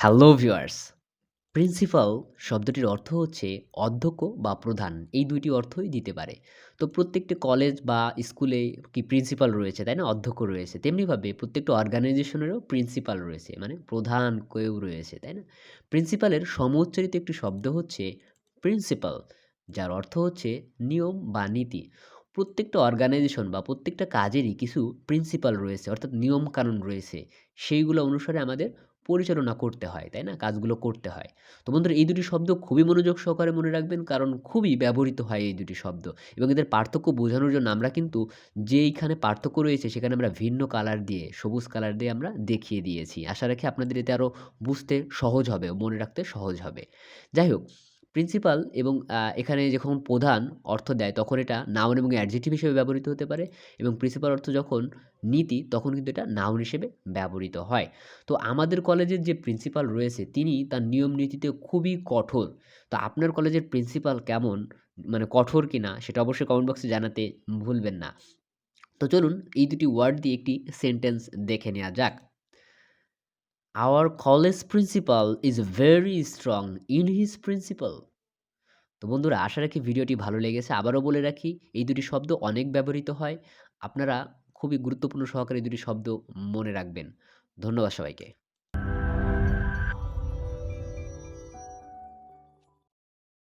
Hello viewers! Principal শব্দটির অর্থ হচ্ছে অধ্যক্ষ বা প্রধান। এই ২ টি অর্থই দিতে পারে। তো প্রত্যেকটি কলেজ বা স্কুলে কি প্রিন্সিপাল রয়েছে, তাই না? অধ্যক্ষ রয়েছে। তেমনিভাবে প্রত্যেকটা অর্গানাইজেশনেরও প্রিন্সিপাল রয়েছে। মানে প্রধান কেউ রয়েছে, তাই না? প্রিন্সিপালের সমউচ্চারিত একটি শব্দ হচ্ছে প্রিন্সিপাল, যার অর্থ হচ্ছে নিয়ম বা নীতি। প্রত্যেকটা অর্গানাইজেশন বা প্রত্যেকটা কাজেরই কিছু প্রিন্সিপাল রয়েছে, অর্থাৎ নিয়মকানুন রয়েছে। সেইগুলো অনুসারে আমাদের পরিচালনা করতে হয়, তাই না? কাজগুলো করতে হয়। তো বন্ধুরা এই দুটি শব্দ খুবই মনোযোগ সহকারে মনে রাখবেন, কারণ খুবই ব্যবহৃত হয় এই দুটি শব্দ এবং এদের পার্থক্য বোঝানোর জন্য আমরা কিন্তু যেইখানে পার্থক্য রয়েছে সেখানে আমরা ভিন্ন কালার দিয়ে, সবুজ কালার দিয়ে আমরা দেখিয়ে দিয়েছি। আশা রাখি আপনাদের এতে আরো বুঝতে সহজ হবে, মনে রাখতে সহজ হবে। যাই হোক, প্রিন্সিপাল এবং এখানে যখন প্রধান অর্থ দেয় তখন এটা নাউন এবং অ্যাডজেক্টিভ হিসেবে ব্যবহৃত হতে পারে এবং প্রিন্সিপাল অর্থ যখন নীতি তখন কিন্তু এটা নাউন হিসেবে ব্যবহৃত হয়। তো আমাদের কলেজের যে প্রিন্সিপাল রয়েছে তিনি তার নিয়ম নীতিতে খুবই কঠোর। তো আপনার কলেজের প্রিন্সিপাল কেমন? মানে কঠোর কিনা সেটা অবশ্যই কমেন্ট বক্সে জানাতে ভুলবেন না। তো চলুন এই দুটি ওয়ার্ড দিয়ে একটি সেন্টেন্স দেখে নেয়া যাক। Our college principal is very strong in his principle. তো বন্ধুরা আশা রাখি ভিডিওটি ভালো লেগেছে। আবারও বলে রাখি এই দুটি শব্দ অনেক ব্যবহৃত হয়। আপনারা খুবই গুরুত্বপূর্ণ সহকারে এই দুটি শব্দ মনে রাখবেন। ধন্যবাদ সবাইকে।